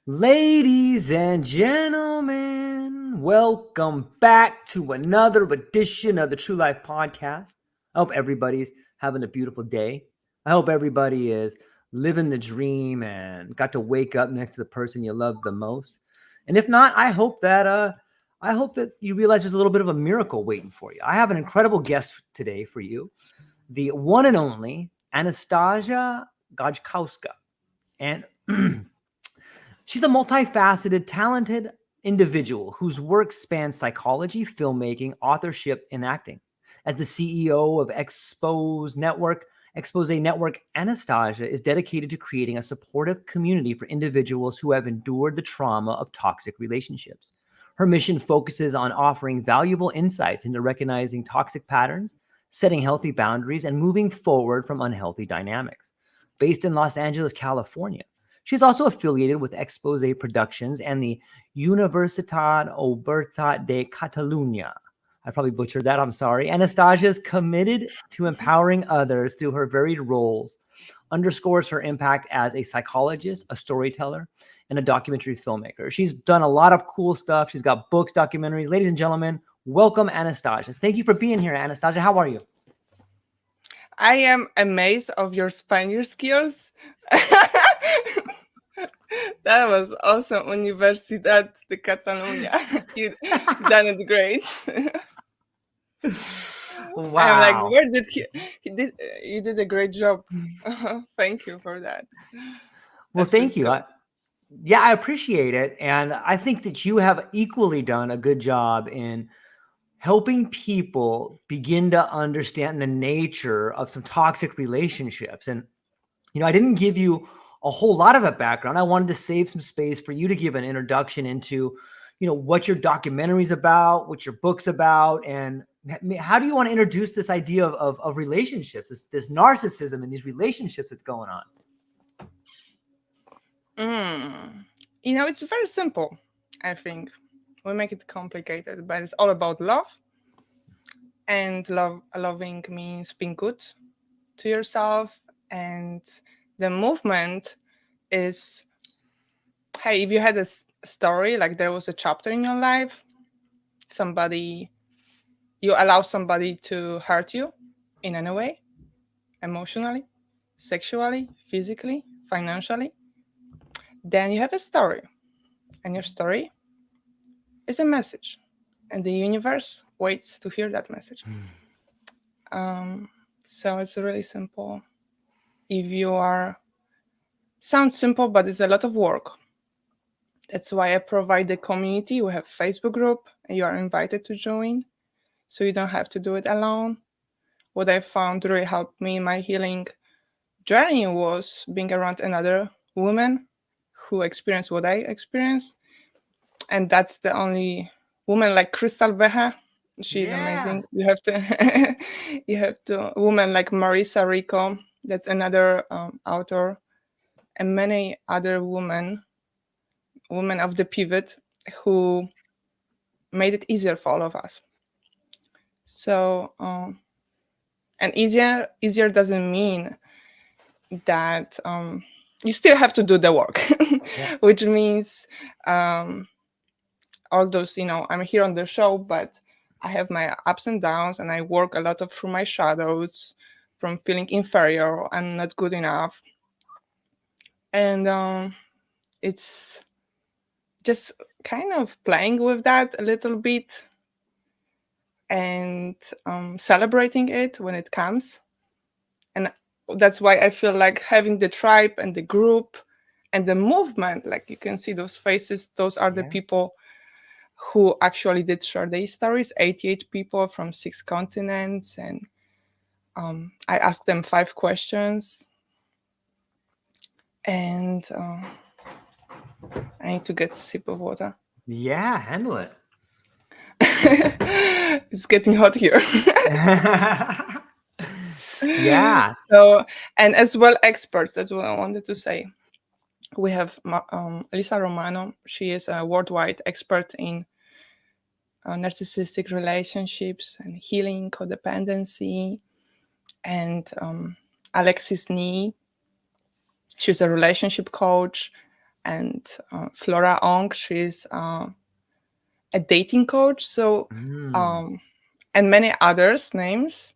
Ladies and gentlemen, welcome back to another edition of the True Life Podcast. I hope everybody's having a beautiful day. I hope everybody is living the dream and got to wake up next to the person you love the most. And if not, I hope that you realize there's a little bit of a miracle waiting for you. I have an incredible guest today for you, the one and only Anastazja Gajkowska. And she's a multifaceted, talented individual whose work spans psychology, filmmaking, authorship, and acting. As the CEO of Expose Network, Anastazja is dedicated to creating a supportive community for individuals who have endured the trauma of toxic relationships. Her mission focuses on offering valuable insights into recognizing toxic patterns, setting healthy boundaries, and moving forward from unhealthy dynamics. Based in Los Angeles, California, she's also affiliated with Expose Productions and the Universitat Oberta de Catalunya. I probably butchered that. I'm sorry. Anastazja is committed to empowering others through her varied roles, underscores her impact as a psychologist, a storyteller, and a documentary filmmaker. She's done a lot of cool stuff. She's got books, documentaries. Ladies and gentlemen, welcome Anastazja. Thank you for being here, Anastazja. How are you? I am amazed of your Spanish skills. That was awesome. Universidad de Catalunya. You done it great. Wow. I'm like, where did he did you did a great job. Thank you for that. Well, That thank feels you. good. I appreciate it. And I think that you have equally done a good job in helping people begin to understand the nature of some toxic relationships. And, I didn't give you a whole lot of a background. I wanted to save some space for you to give an introduction into, what your documentary's about, what your book's about, and how do you want to introduce this idea of relationships, this narcissism and these relationships that's going on? It's very simple, I think. We make it complicated, but it's all about love. And loving means being good to yourself. And the movement is, hey, if you had a story, like there was a chapter in your life, you allow somebody to hurt you in any way, emotionally, sexually, physically, financially, then you have a story. And your story is a message. And the universe waits to hear that message. So it's really simple. Sounds simple, but it's a lot of work. That's why I provide the community. We have Facebook group, and you are invited to join, so you don't have to do it alone. What I found really helped me in my healing journey was being around another woman who experienced what I experienced, and that's the only woman like Crystal Beha. She's amazing. You have to woman like Marisa Rico. That's another author, and many other women of the pivot who made it easier for all of us. So, and easier doesn't mean that you still have to do the work, which means all those, I'm here on the show, but I have my ups and downs, and I work a lot through my shadows, from feeling inferior and not good enough. And it's just kind of playing with that a little bit and celebrating it when it comes. And that's why I feel like having the tribe and the group and the movement, like you can see those faces, those are the people who actually did share their stories, 88 people from 6 continents. And I asked them 5 questions. And I need to get a sip of water. Yeah, handle it. It's getting hot here. Yeah. So, and as well, experts, that's what I wanted to say. We have Lisa Romano. She is a worldwide expert in narcissistic relationships and healing codependency. And Alexis Nee, she's a relationship coach. and Flora Ong, she's a dating coach. So and many others names,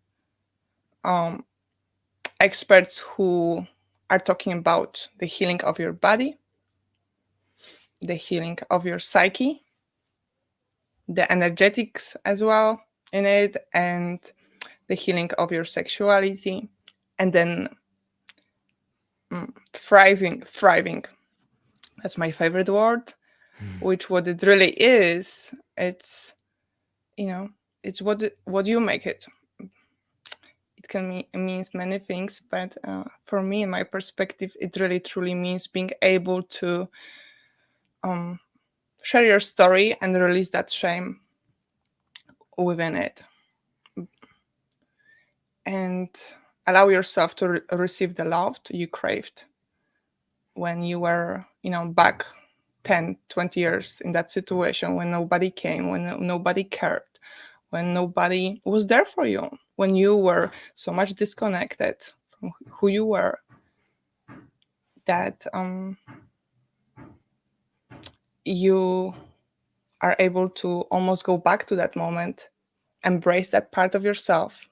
experts who are talking about the healing of your body, the healing of your psyche, the energetics as well in it, and the healing of your sexuality, and then thriving. That's my favorite word. Which what it really is, it's, you know, it's what you make it. It can means many things, but for me, in my perspective, it really truly means being able to share your story and release that shame within it, and allow yourself to receive the love you craved when you were, back 10, 20 years in that situation, when nobody came, when nobody cared, when nobody was there for you, when you were so much disconnected from who you were, that you are able to almost go back to that moment, embrace that part of yourself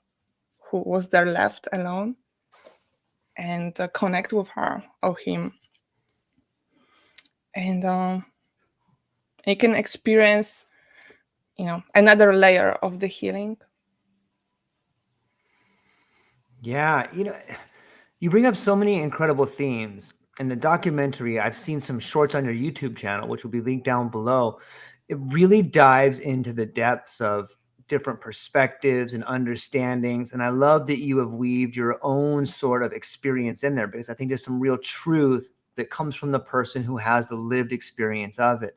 who was there left alone, and connect with her or him. And you can experience, another layer of the healing. Yeah, you bring up so many incredible themes. In the documentary, I've seen some shorts on your YouTube channel, which will be linked down below. It really dives into the depths of different perspectives and understandings. And I love that you have weaved your own sort of experience in there, because I think there's some real truth that comes from the person who has the lived experience of it.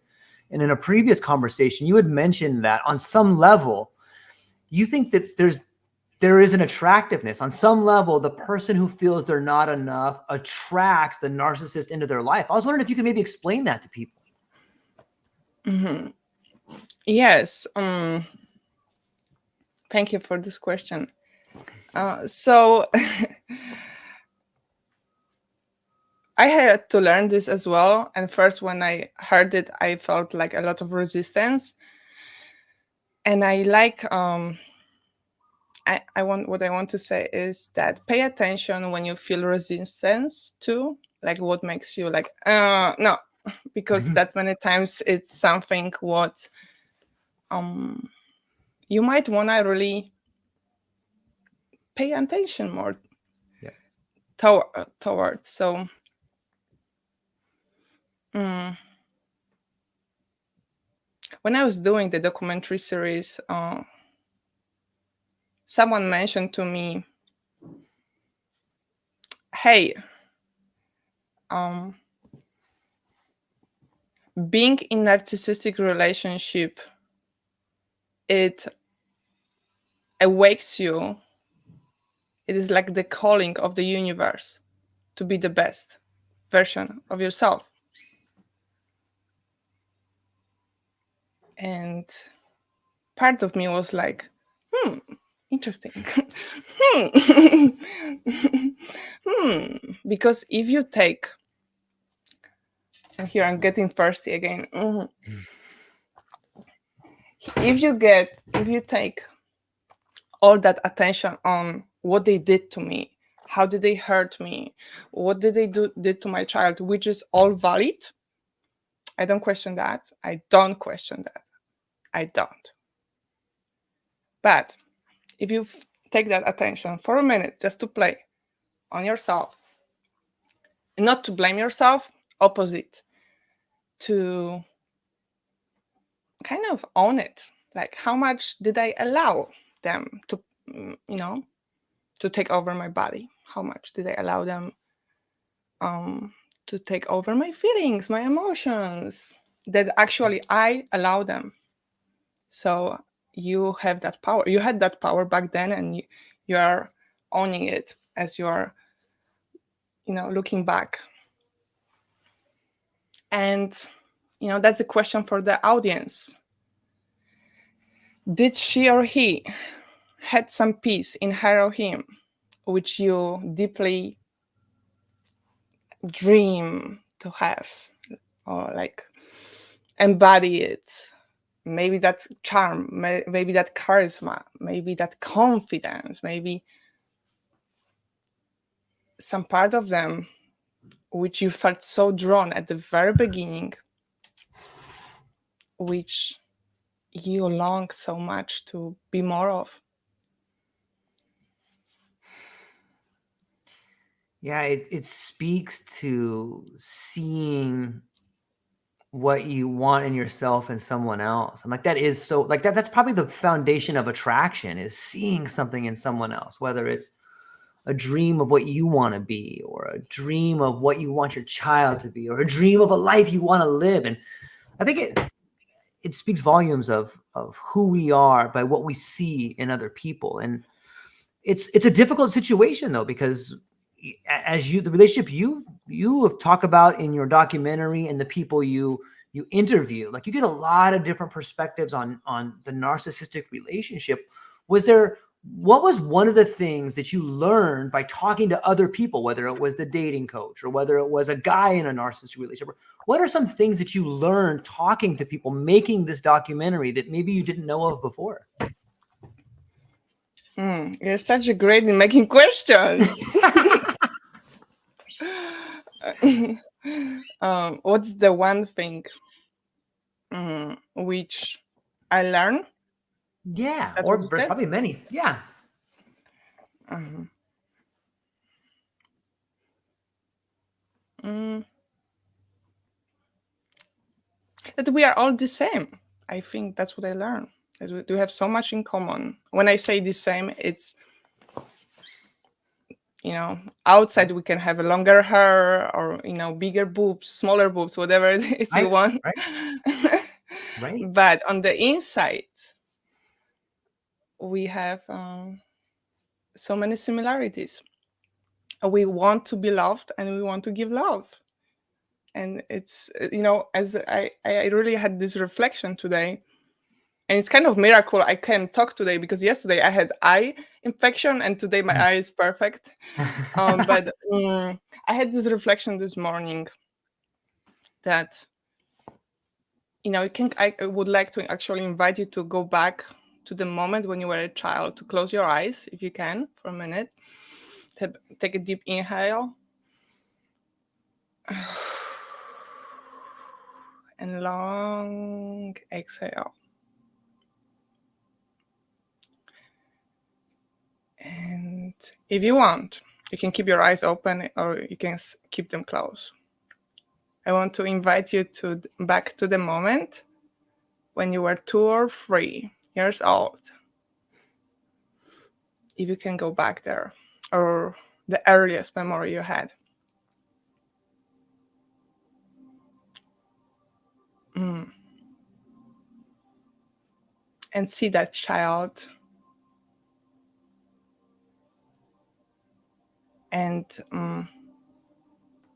And in a previous conversation, you had mentioned that on some level, you think that there is an attractiveness on some level. The person who feels they're not enough attracts the narcissist into their life. I was wondering if you could maybe explain that to people. Yes. Thank you for this question. So I had to learn this as well. And first, when I heard it, I felt like a lot of resistance. And I like, what I want to say is that pay attention when you feel resistance to, like, what makes you like, no, because that many times it's something what you might want to really pay attention more towards. So when I was doing the documentary series, someone mentioned to me, hey, being in narcissistic relationship, it awakes you. It is like the calling of the universe to be the best version of yourself. And part of me was like, interesting. Because if you take, and here I'm getting thirsty again. If you take all that attention on what they did to me, how did they hurt me, what did they did to my child, which is all valid. I don't question that. I don't. But if you take that attention for a minute just to play on yourself, and not to blame yourself, opposite, to kind of own it. Like, how much did I allow them to, to take over my body? How much did I allow them to take over my feelings, my emotions, that actually I allow them? So you have that power. You had that power back then, and you are owning it as you are, looking back. And, that's a question for the audience. Did she or he had some peace in her or him, which you deeply dream to have? or like embody it. Maybe that charm, maybe that charisma, maybe that confidence, maybe some part of them which you felt so drawn at the very beginning, which you long so much to be more of. Yeah, it speaks to seeing what you want in yourself and someone else. And like that is so like that's probably the foundation of attraction, is seeing something in someone else, whether it's a dream of what you want to be, or a dream of what you want your child to be, or a dream of a life you want to live. And I think it speaks volumes of who we are by what we see in other people. And it's a difficult situation though, because as the relationship you have talked about in your documentary and the people you interview, like you get a lot of different perspectives on the narcissistic relationship. What was one of the things that you learned by talking to other people, whether it was the dating coach or whether it was a guy in a narcissistic relationship? What are some things that you learned talking to people making this documentary that maybe you didn't know of before? You're such a great in making questions. What's the one thing which I learned? Is Yeah, that what or you there's said? probably many. Yeah. That we are all the same. I think that's what I learned. That we do have so much in common. When I say the same, it's, outside we can have a longer hair or, bigger boobs, smaller boobs, whatever it is you Right, want. right, right. But on the inside, we have so many similarities. We want to be loved and we want to give love. And it's, as I really had this reflection today. And it's kind of miracle I can talk today, because yesterday I had eye infection and today my eye is perfect. But I had this reflection this morning that, I would like to actually invite you to go back to the moment when you were a child, to close your eyes if you can for a minute. Take a deep inhale and long exhale. And if you want, you can keep your eyes open or you can keep them closed. I want to invite you back to the moment when you were 2 or 3 years old. If you can go back there, or the earliest memory you had. And see that child. And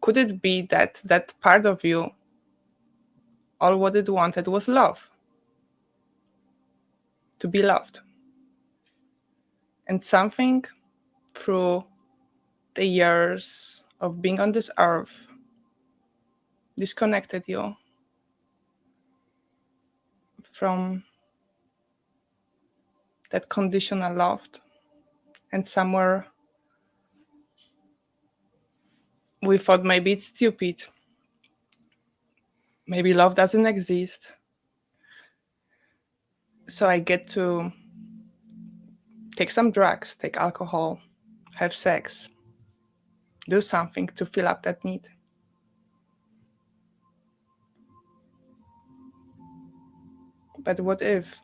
could it be that that part of you, all what it wanted was love? To be loved. And something through the years of being on this earth disconnected you from that conditional love. And somewhere we thought maybe it's stupid. Maybe love doesn't exist. So I get to take some drugs, take alcohol, have sex, do something to fill up that need. But what if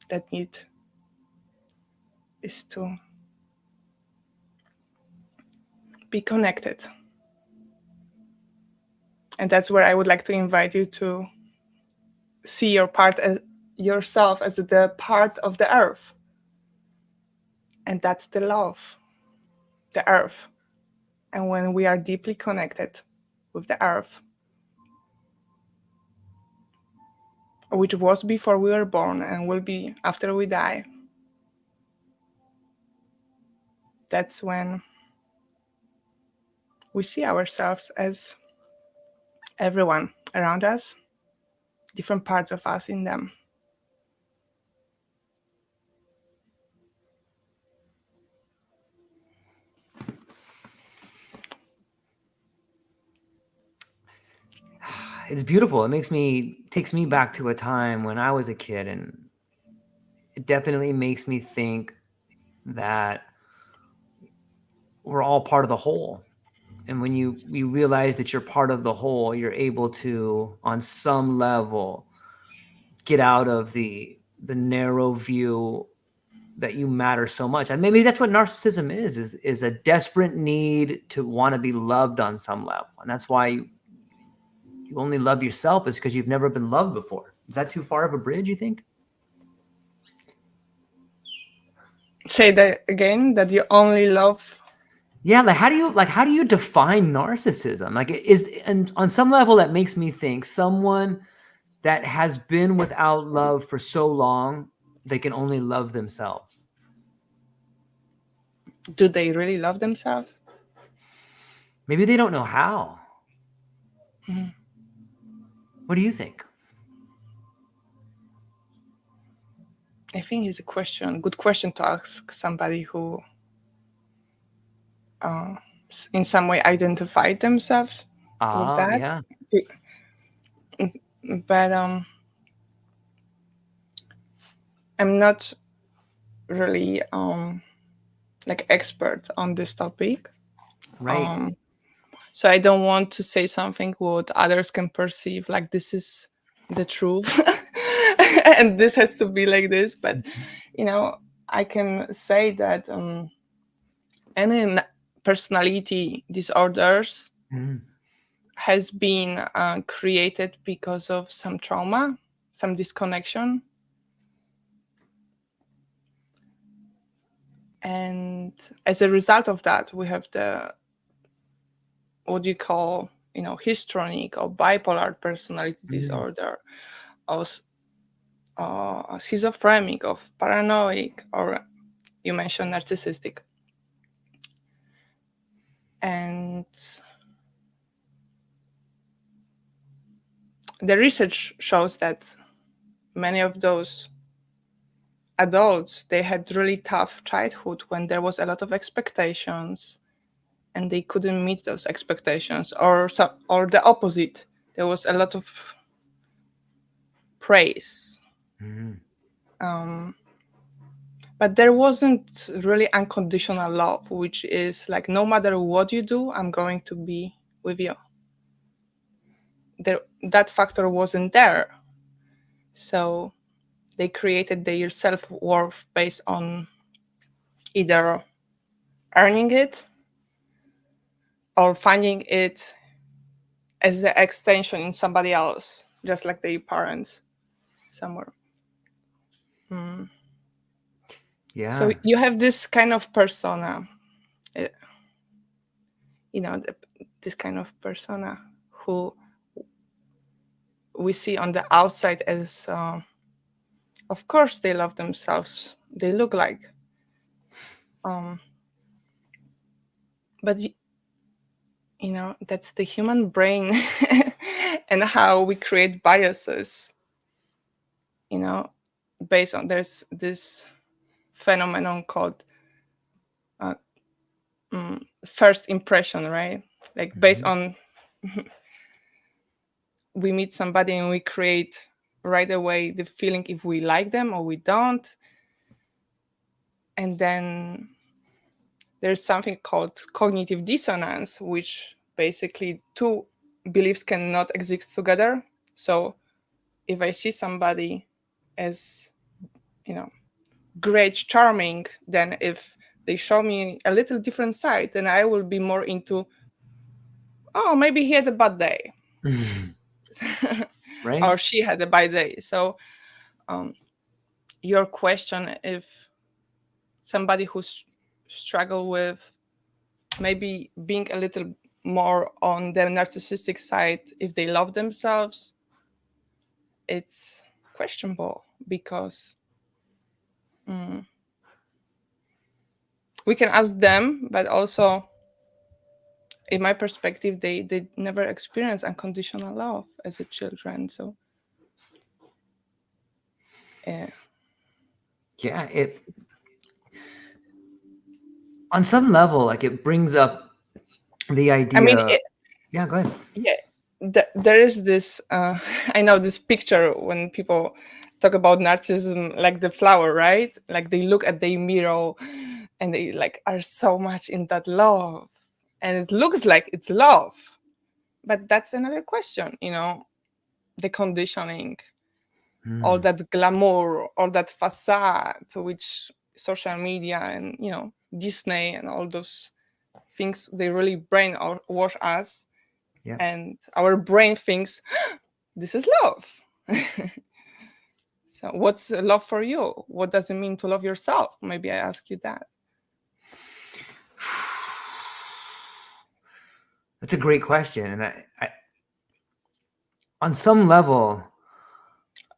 that need is to be connected? And that's where I would like to invite you to see your part as yourself as the part of the earth. And that's the love, the earth. And when we are deeply connected with the earth, which was before we were born and will be after we die, that's when we see ourselves as everyone around us, different parts of us in them. It's beautiful. It takes me back to a time when I was a kid, and it definitely makes me think that we're all part of the whole. And when you realize that you're part of the whole, you're able to, on some level, get out of the narrow view that you matter so much. And maybe that's what narcissism is a desperate need to want to be loved on some level. And that's why you only love yourself, is because you've never been loved before. Is that too far of a bridge, you think? Say that again, that you only love. Yeah, how do you define narcissism? Like, is, and on some level that makes me think someone that has been without love for so long they can only love themselves. Do they really love themselves? Maybe they don't know how. Mm-hmm. What do you think? I think it's a good question to ask somebody who in some way identified themselves with that. Yeah. But I'm not really like expert on this topic. Right. So I don't want to say something what others can perceive like this is the truth and this has to be like this. But I can say that any personality disorders has been created because of some trauma, some disconnection. And as a result of that, we have the what you call, histrionic or bipolar personality disorder, or schizophrenic, or paranoid, or you mentioned narcissistic. And the research shows that many of those adults, they had really tough childhood when there was a lot of expectations and they couldn't meet those expectations, or the opposite, there was a lot of praise. But there wasn't really unconditional love, which is like, no matter what you do, I'm going to be with you. That factor wasn't there. So they created their self-worth based on either earning it or finding it as the extension in somebody else, just like their parents somewhere. Yeah. So you have this kind of persona, this kind of persona who we see on the outside as, of course, they love themselves. They look like, but that's the human brain and how we create biases. Based on, there's this phenomenon called first impression, right? Like based on we meet somebody and we create right away the feeling if we like them or we don't. And then there's something called cognitive dissonance, which basically two beliefs cannot exist together. So if I see somebody as, great, charming, then if they show me a little different side, then I will be more into, oh, maybe he had a bad day. Right. Or she had a bad day. So your question, if somebody who's struggle with maybe being a little more on the narcissistic side, if they love themselves, it's questionable, because we can ask them, but also in my perspective, they never experience unconditional love as a children. So yeah. Yeah, it on some level, like it brings up the I mean, idea. Yeah, go ahead. yeah, there is this I know this picture when people talk about narcissism, like the flower, right? Like they look at the mirror and they like are so much in that love, and it looks like it's love, but that's another question, the conditioning, all Hmm. that glamour, all that facade, which social media and Disney and all those things, they really brainwash us, Yeah. and our brain thinks this is love. So what's love for you? What does it mean to love yourself? Maybe I ask you that. That's a great question, and I on some level,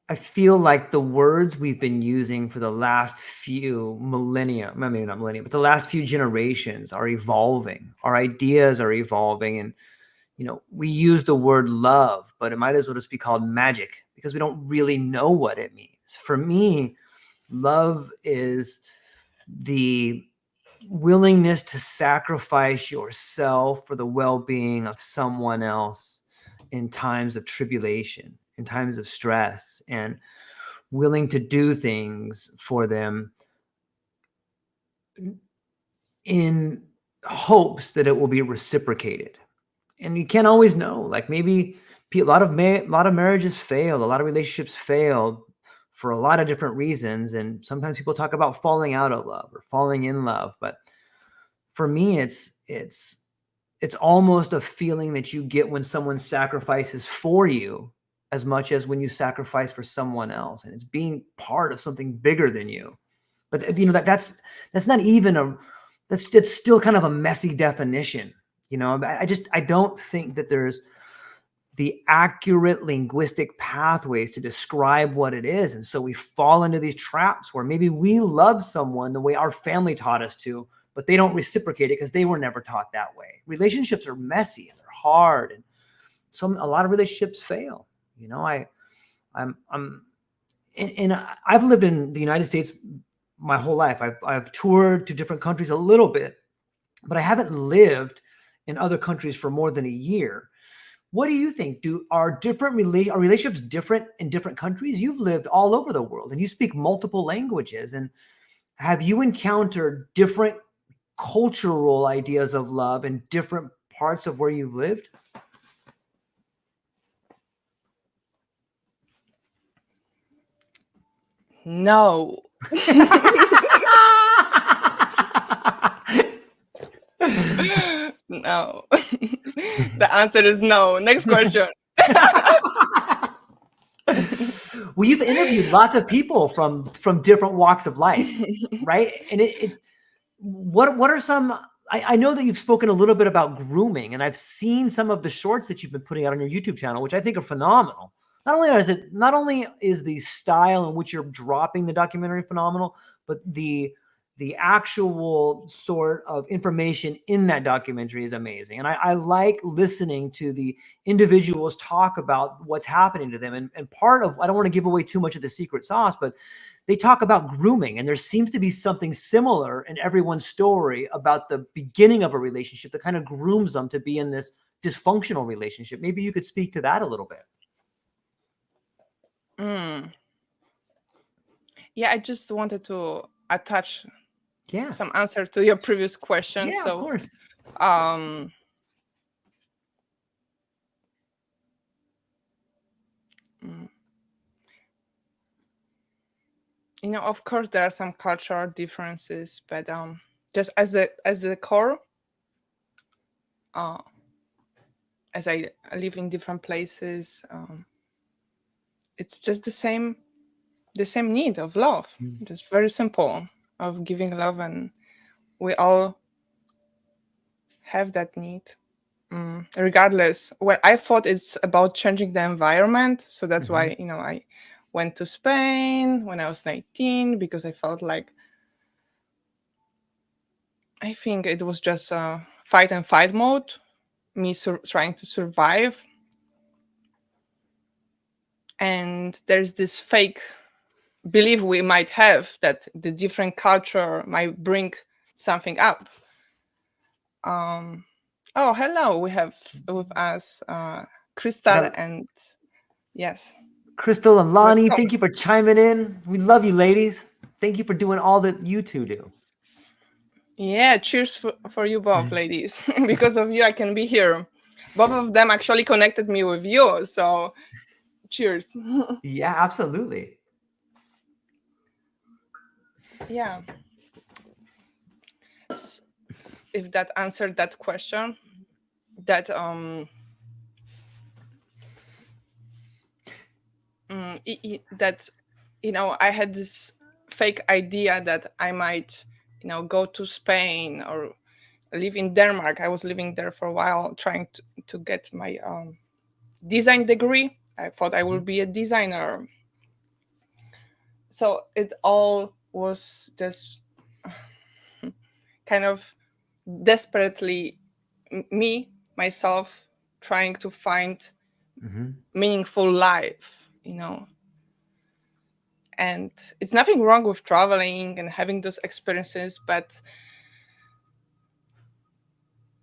I feel like the words we've been using for the last few millennia, maybe not millennia, but the last few generations are evolving. Our ideas are evolving, and we use the word love, but it might as well just be called magic because we don't really know what it means. For me, love is the willingness to sacrifice yourself for the well-being of someone else in times of tribulation, in times of stress, and willing to do things for them in hopes that it will be reciprocated. And you can't always know. Like maybe a lot of marriages fail, a lot of relationships fail for a lot of different reasons. And sometimes people talk about falling out of love or falling in love, but for me, it's almost a feeling that you get when someone sacrifices for you as much as when you sacrifice for someone else, and it's being part of something bigger than you. But that's not even it's still kind of a messy definition. I don't think that there's the accurate linguistic pathways to describe what it is. And so we fall into these traps where maybe we love someone the way our family taught us to, but they don't reciprocate it because they were never taught that way. Relationships are messy and they're hard, and a lot of relationships fail. I've lived in the United States my whole life. I've toured to different countries a little bit, but I haven't lived in other countries for more than a year. What do you think? Are relationships different in different countries? You've lived all over the world and you speak multiple languages. And have you encountered different cultural ideas of love in different parts of where you've lived? No. No. The answer is no. Next question. Well, you've interviewed lots of people from different walks of life, right? And what are some? I know that you've spoken a little bit about grooming, and I've seen some of the shorts that you've been putting out on your YouTube channel, which I think are phenomenal. Not only is the style in which you're dropping the documentary phenomenal, but the actual sort of information in that documentary is amazing. And I like listening to the individuals talk about what's happening to them. And part of, I don't want to give away too much of the secret sauce, but they talk about grooming, and there seems to be something similar in everyone's story about the beginning of a relationship that kind of grooms them to be in this dysfunctional relationship. Maybe you could speak to that a little bit. Yeah, I just wanted to attach Yeah. some answer to your previous question. Yeah, So, of course. Of course, there are some cultural differences, but just as the core, as I live in different places, it's just the same need of love. Just very simple, of giving love, and we all have that need. Regardless, well, I thought it's about changing the environment, so that's why I went to Spain when I was 19, because I felt like, I think it was just a fight and fight mode, me trying to survive. And there's this fake belief we might have that the different culture might bring something up. Oh, hello. We have with us I Crystal got and yes, Crystal and Lonnie. welcome. Thank you for chiming in. We love you, ladies. Thank you for doing all that you two do. Yeah, cheers for you both, ladies. Because of you, I can be here. Both of them actually connected me with you, so cheers. Yeah, absolutely. Yeah. If that answered that question, that that I had this fake idea that I might go to Spain or live in Denmark. I was living there for a while trying to get my design degree. I thought I would be a designer. So it all was just kind of desperately me, myself, trying to find meaningful life, And it's nothing wrong with traveling and having those experiences, but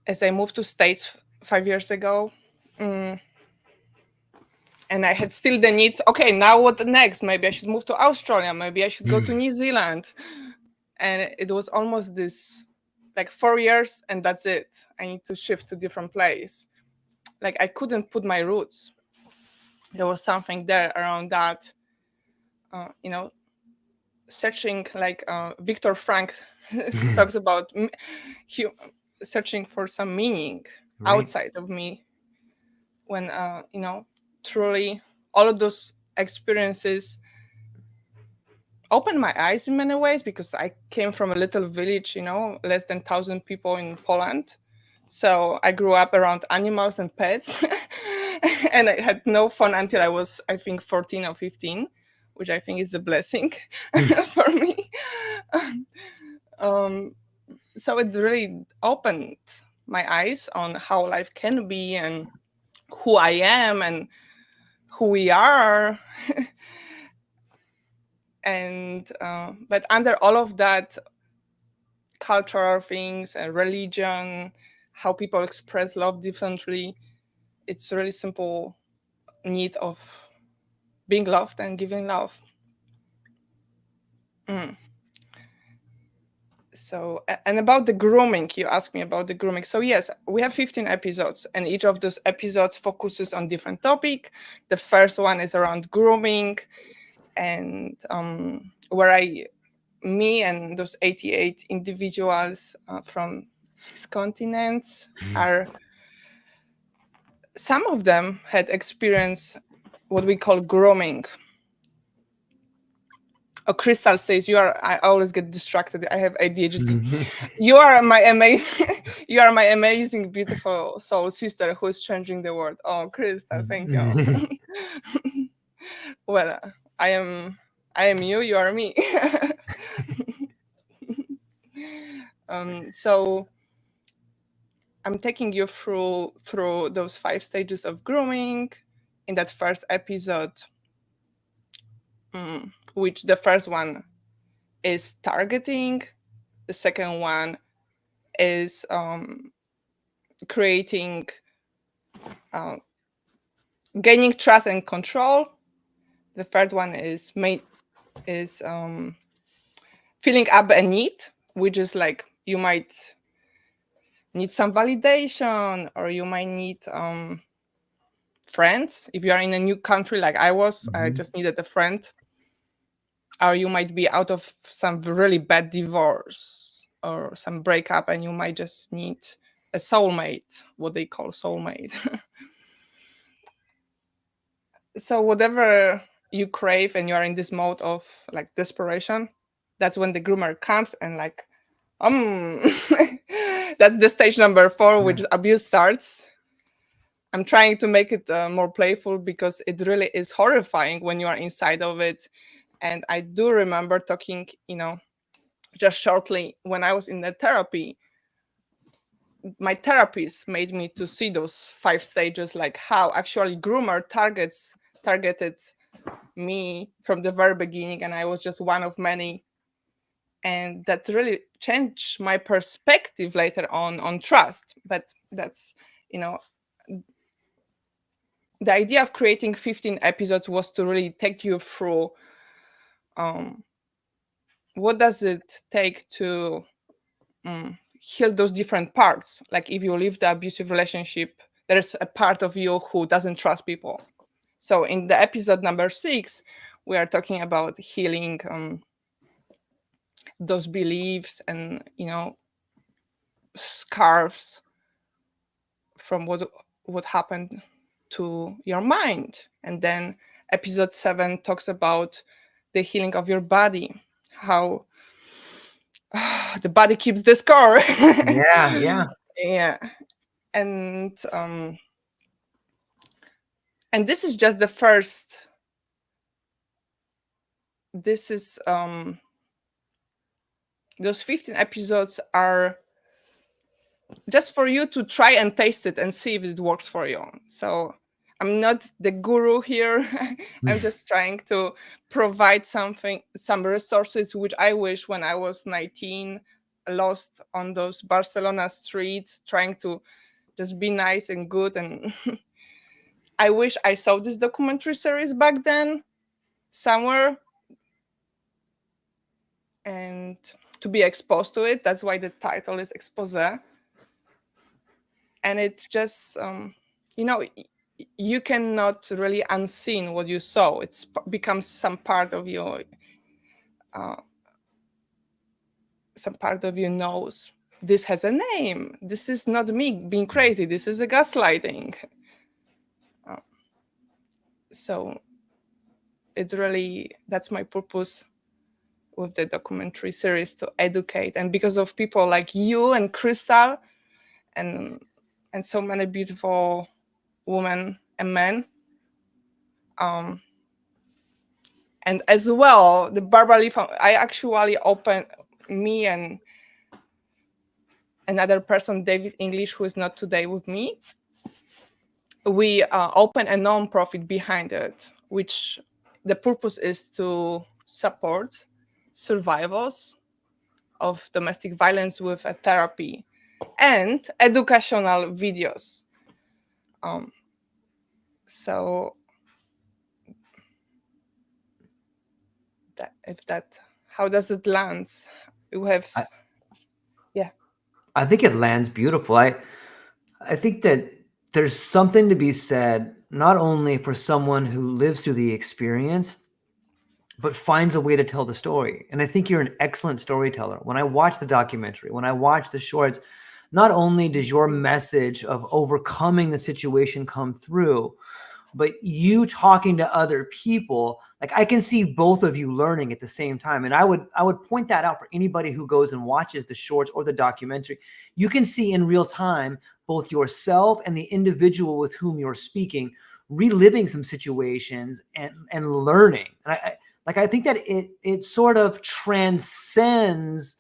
as I moved to States 5 years ago, and I had still the need, okay, now what next? Maybe I should move to Australia, maybe I should go to New Zealand. And it was almost this, like 4 years, and that's it. I need to shift to different place. Like I couldn't put my roots. There was something there around that, searching, like Viktor Frank talks about searching for some meaning Right. outside of me, when truly all of those experiences opened my eyes in many ways, because I came from a little village, less than 1,000 people in Poland. So I grew up around animals and pets. And I had no fun until I was, I think, 14 or 15, which I think is a blessing for me. um, so it really opened my eyes on how life can be and who I am and who we are. And but under all of that, cultural things and religion, how people express love differently, it's a really simple need of being loved and giving love. So, and about the grooming, you asked me about the grooming. So yes, we have 15 episodes, and each of those episodes focuses on different topic. The first one is around grooming, and where me and those 88 individuals from 6 continents are, some of them had experienced what we call grooming. Oh, Crystal says I always get distracted. I have ADHD. You are my amazing, you are my amazing, beautiful soul sister who is changing the world. Oh, Crystal, thank you. Well, I am you. You are me. So I'm taking you through those 5 stages of grooming in that first episode, which the first one is targeting, the second one is creating, gaining trust and control. The third one is filling up a need, which is like you might need some validation, or you might need friends. If you are in a new country like I was, I just needed a friend. Or you might be out of some really bad divorce or some breakup, and you might just need a soulmate, what they call soulmate. So whatever you crave and you are in this mode of like desperation, that's when the groomer comes and like, that's the stage number 4, which abuse starts. I'm trying to make it more playful, because it really is horrifying when you are inside of it. And I do remember talking, just shortly when I was in the therapy, my therapist made me to see those 5 stages, like how actually groomer targeted me from the very beginning, and I was just one of many. And that really changed my perspective later on trust. But that's, the idea of creating 15 episodes was to really take you through what does it take to heal those different parts. Like if you leave the abusive relationship, there's a part of you who doesn't trust people. So in the episode number 6, we are talking about healing those beliefs and scarves from what happened to your mind. And then episode 7 talks about the healing of your body, how the body keeps the score. Yeah. Yeah. And this is just the first. This is those 15 episodes are just for you to try and taste it and see if it works for you. So I'm not the guru here. I'm just trying to provide some resources which I wish when I was 19, lost on those Barcelona streets, trying to just be nice and good. And I wish I saw this documentary series back then somewhere and to be exposed to it. That's why the title is Expose. And it's just, you cannot really unseen what you saw. It becomes some part of your knows this has a name. This is not me being crazy. This is a gaslighting. So it really, that's my purpose with the documentary series, to educate. And because of people like you and Crystal and so many beautiful women and men, and as well the Barbara Lee I actually opened, me and another person, David English, who is not today with me, we open a non-profit behind it, which the purpose is to support survivors of domestic violence with a therapy and educational videos. So how does it land? You have I think it lands beautiful. I think that there's something to be said, not only for someone who lives through the experience, but finds a way to tell the story. And I think you're an excellent storyteller. When I watch the documentary, when I watch the shorts, not only does your message of overcoming the situation come through, but you talking to other people, like I can see both of you learning at the same time. And I would point that out for anybody who goes and watches the shorts or the documentary. You can see in real time both yourself and the individual with whom you're speaking reliving some situations and learning. And I think that it sort of transcends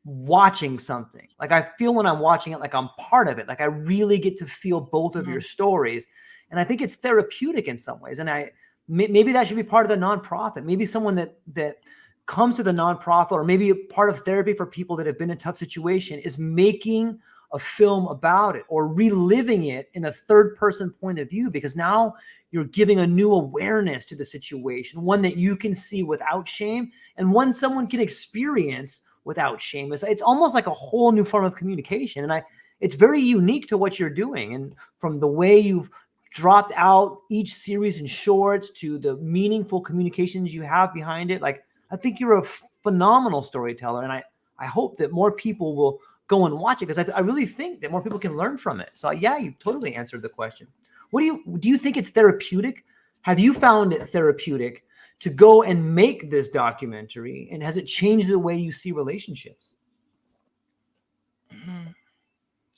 watching something. Like I feel when I'm watching it, like I'm part of it. Like I really get to feel both of your stories. And I think it's therapeutic in some ways. And maybe that should be part of the nonprofit. Maybe someone that comes to the nonprofit, or maybe a part of therapy for people that have been in a tough situation, is making a film about it or reliving it in a third person point of view, because now you're giving a new awareness to the situation, one that you can see without shame and one someone can experience without shame. It's almost like a whole new form of communication. And it's very unique to what you're doing. And from the way you've dropped out each series in shorts to the meaningful communications you have behind it, like I think you're a phenomenal storyteller. And I hope that more people will go and watch it, because I really think that more people can learn from it. So yeah, you totally answered the question. What do you think it's therapeutic? Have you found it therapeutic to go and make this documentary? And has it changed the way you see relationships?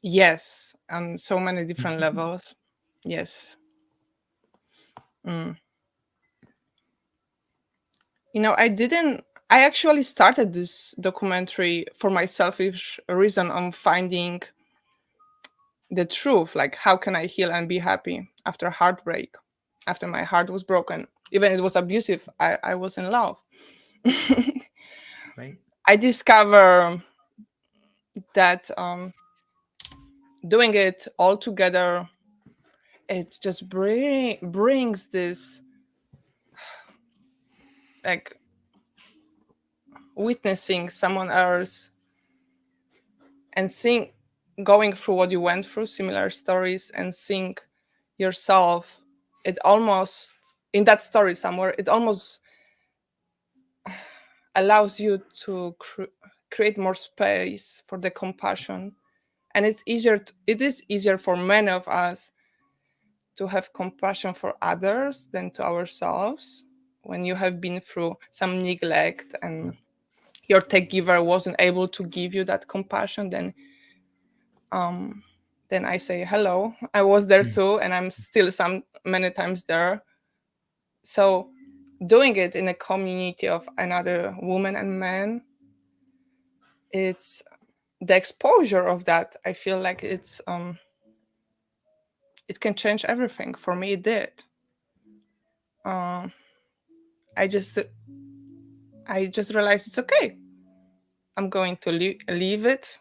Yes, on so many different levels. Yes. I actually started this documentary for my selfish reason on finding the truth, like how can I heal and be happy after heartbreak, after my heart was broken, even it was abusive, I was in love. Right. I discover that doing it all together, it just brings this like witnessing someone else and seeing, going through what you went through, similar stories, and seeing yourself, it almost, in that story somewhere, it almost allows you to create more space for the compassion. And it is easier for many of us to have compassion for others than to ourselves when you have been through some neglect and your tech giver wasn't able to give you that compassion. Then I say hello, I was there too, and I'm still many times there. So doing it in a community of another woman and man, it's the exposure of that, I feel like it can change everything. For me it did. I just realized it's okay. I'm going to leave it.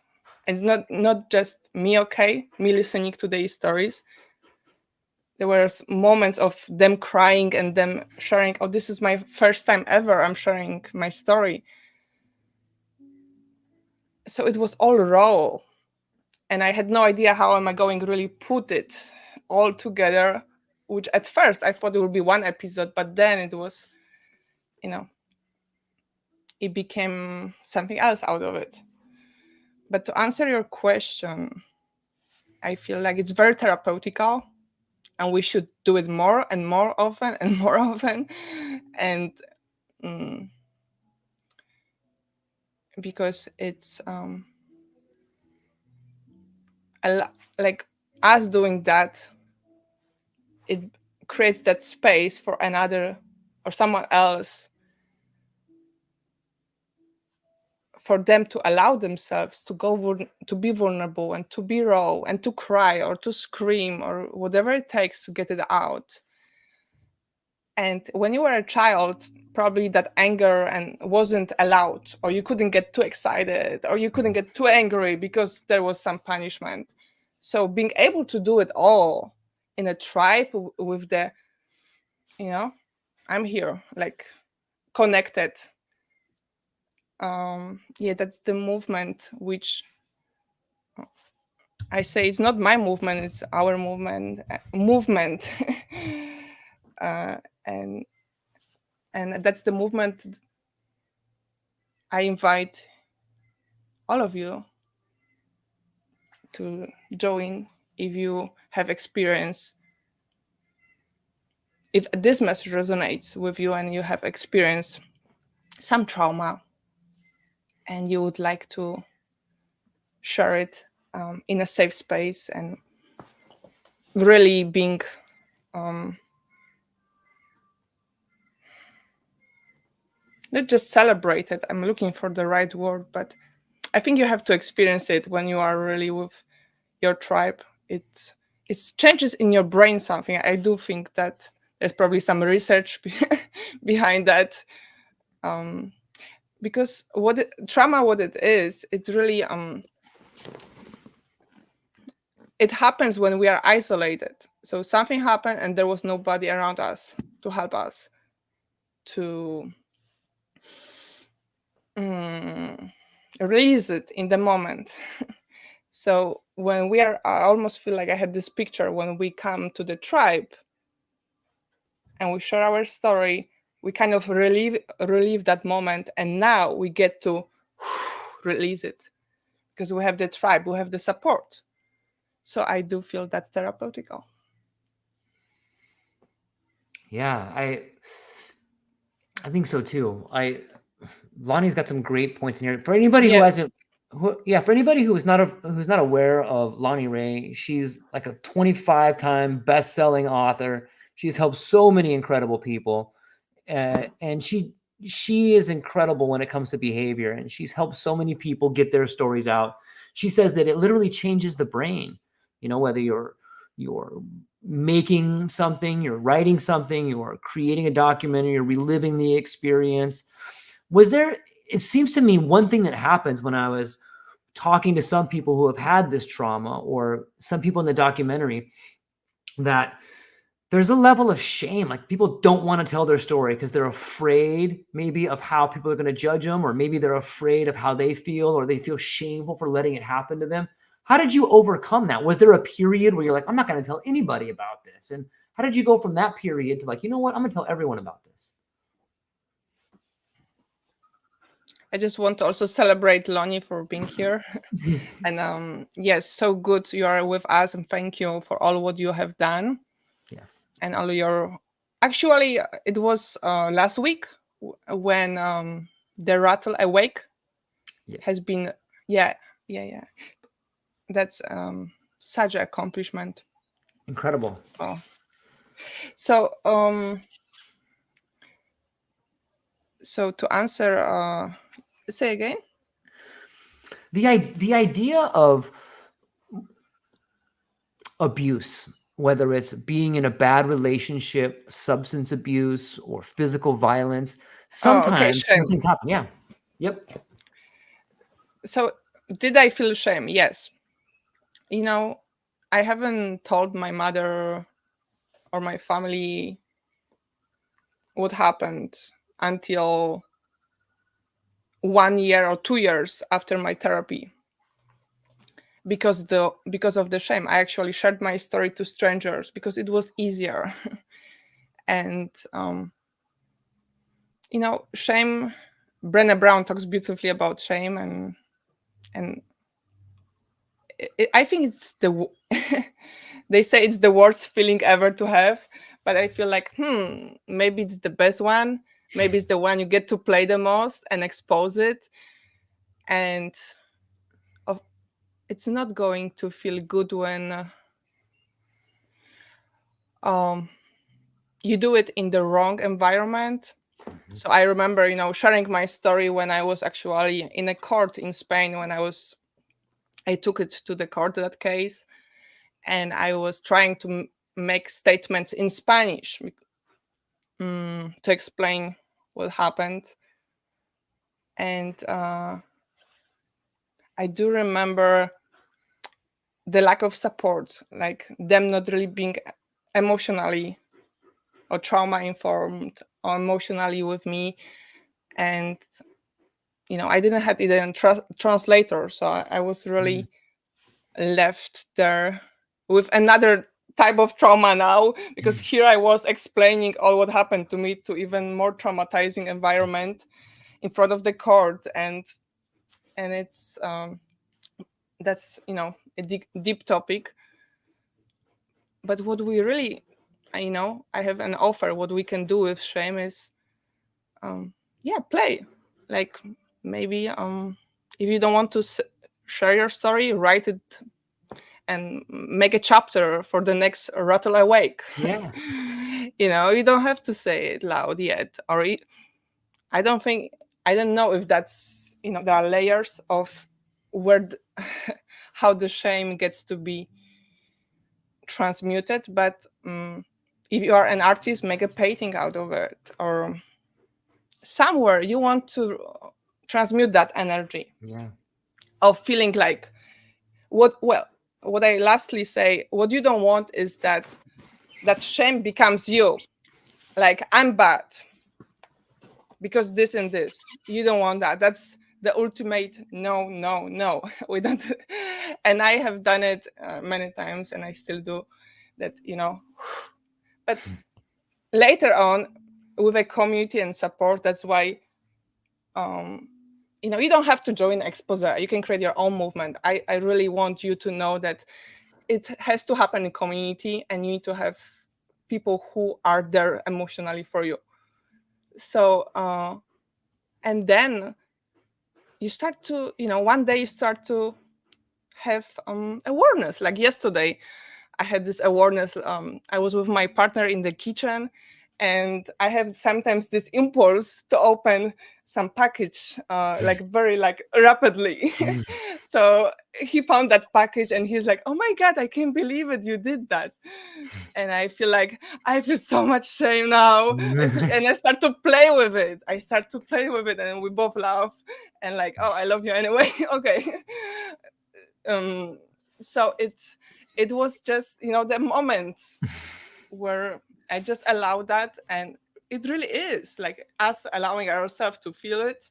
And it's not just me, okay, me listening to these stories. There were moments of them crying and them sharing, oh, this is my first time ever I'm sharing my story. So it was all raw. And I had no idea how am I going to really put it all together, which at first I thought it would be one episode, but then it was, it became something else out of it. But to answer your question, I feel like it's very therapeutical and we should do it more and more often and more often. And because it's like us doing that, it creates that space for another or someone else, for them to allow themselves to to be vulnerable and to be raw and to cry or to scream or whatever it takes to get it out. And when you were a child, probably that anger and wasn't allowed, or you couldn't get too excited, or you couldn't get too angry because there was some punishment. So being able to do it all in a tribe with the, I'm here, like connected. Yeah, that's the movement, which I say it's not my movement, it's our movement. And that's the movement I invite all of you to join if you have experience, if this message resonates with you and you have experienced some trauma and you would like to share it in a safe space and really being not just celebrated, I'm looking for the right word, but I think you have to experience it when you are really with your tribe. It changes in your brain something. I do think that there's probably some research behind that, because trauma, what it is, it's really it happens when we are isolated. So something happened and there was nobody around us to help us to release it in the moment. So when we are, I almost feel like I had this picture when we come to the tribe and we share our story, we kind of relieve that moment, and now we get to release it because we have the tribe, we have the support. So I do feel that's therapeutical. Yeah, I think so too. Lonnie's got some great points in here. For anybody who Yes. hasn't, for anybody who's not aware of Lonnie Ray, she's like a 25-time best-selling author. She's helped so many incredible people, and she is incredible when it comes to behavior, and she's helped so many people get their stories out. She says that it literally changes the brain. whether you're making something, you're writing something, you're creating a documentary, you're reliving the experience. Was there, it seems to me, one thing that happens when I was talking to some people who have had this trauma, or some people in the documentary, that there's a level of shame. Like, people don't want to tell their story because they're afraid maybe of how people are going to judge them, or maybe they're afraid of how they feel, or they feel shameful for letting it happen to them. How did you overcome that? Was there a period where you're like, I'm not going to tell anybody about this? And how did you go from that period to like, you know what, I'm going to tell everyone about this? I just want to also celebrate Lonnie for being here. And yes, so good you are with us, and thank you for all what you have done. Yes. And all your, actually, it was last week when the Rattle Awake has been, yeah. That's such an accomplishment. Incredible. Oh. So to answer, say again. The idea of abuse, whether it's being in a bad relationship, substance abuse, or physical violence, sometimes things happen. Yeah. Yep. So did I feel shame? Yes. I haven't told my mother or my family what happened until 1 year or 2 years after my therapy, because of the shame. I actually shared my story to strangers because it was easier. And shame, Brené Brown talks beautifully about shame, and I think it's they say it's the worst feeling ever to have, but I feel like maybe it's the best one. Maybe it's the one you get to play the most and expose it. And it's not going to feel good when you do it in the wrong environment. So I remember, sharing my story when I was actually in a court in Spain, when I took it to the court, that case, and I was trying to make statements in Spanish to explain what happened. And I do remember the lack of support, like them not really being emotionally or trauma informed or emotionally with me. And I didn't have even translator, so I was really left there with another type of trauma now, because here I was explaining all what happened to me to even more traumatizing environment in front of the court. And it's that's a deep topic. But what we really, I have an offer. What we can do with shame is play. Like, maybe if you don't want to share your story, write it and make a chapter for the next Rattle Awake. Yeah. You don't have to say it loud yet. Or I don't know if that's, there are layers of where how the shame gets to be transmuted. But if you are an artist, make a painting out of it, or somewhere you want to transmute that energy of feeling like what I lastly say, what you don't want is that shame becomes you. Like, I'm bad because this and this. You don't want that. That's the ultimate no. We don't. And I have done it many times, and I still do that, but later on, with a community and support, that's why you don't have to join Expose. You can create your own movement. I really want you to know that it has to happen in community, and you need to have people who are there emotionally for you. So and then you start to, one day you start to have awareness. Like yesterday, I had this awareness. I was with my partner in the kitchen, and I have sometimes this impulse to open some package like very like rapidly. Mm. So he found that package and he's like, oh my god, I can't believe it, you did that. And I feel like I feel so much shame now. And I start to play with it. And we both laugh and like, oh, I love you anyway. Okay. um so it was just, you know, the moment where I just allow that, and it really is like us allowing ourselves to feel it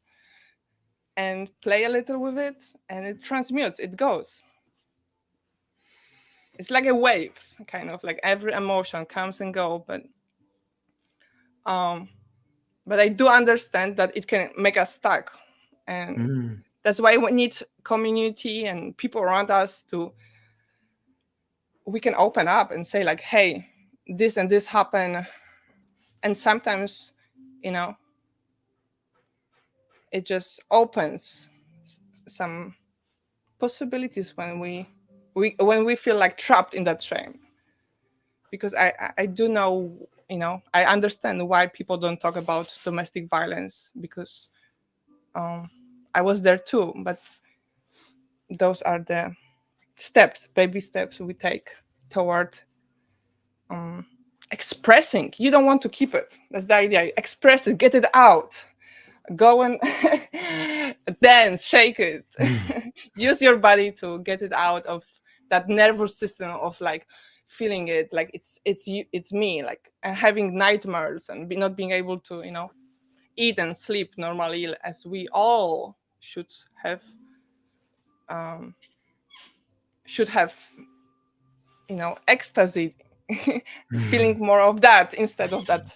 and play a little with it, and it transmutes, it goes. It's like a wave, kind of like every emotion comes and go, um but I do understand that it can make us stuck, and Mm. that's why we need community and people around us to, we can open up and say like, hey, this and this happened. And sometimes, you know, it just opens some possibilities when we feel like trapped in that shame. Because I do know, you know, I understand why people don't talk about domestic violence, because I was there too. But those are the steps, baby steps we take toward expressing. You don't want to keep it. That's the idea. Express it, get it out. Go and dance, shake it. Use your body to get it out of that nervous system of like feeling it like it's you, it's me, like having nightmares and not being able to, you know, eat and sleep normally as we all um, should have, you know, ecstasy. Feeling more of that instead of that,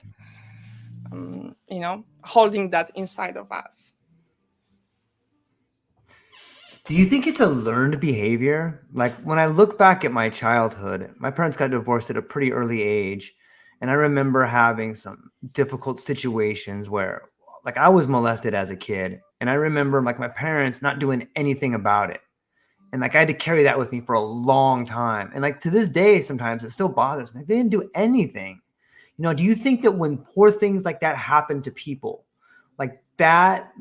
you know, holding that inside of us. Do you think it's a learned behavior? Like when I look back at my childhood, my parents got divorced at a pretty early age. And I remember having some difficult situations where like I was molested as a kid. And I remember like my parents not doing anything about it. And like I had to carry that with me for a long time. And like to this day, sometimes it still bothers me. They didn't do anything. You know, do you think that when poor things like that happen to people, like that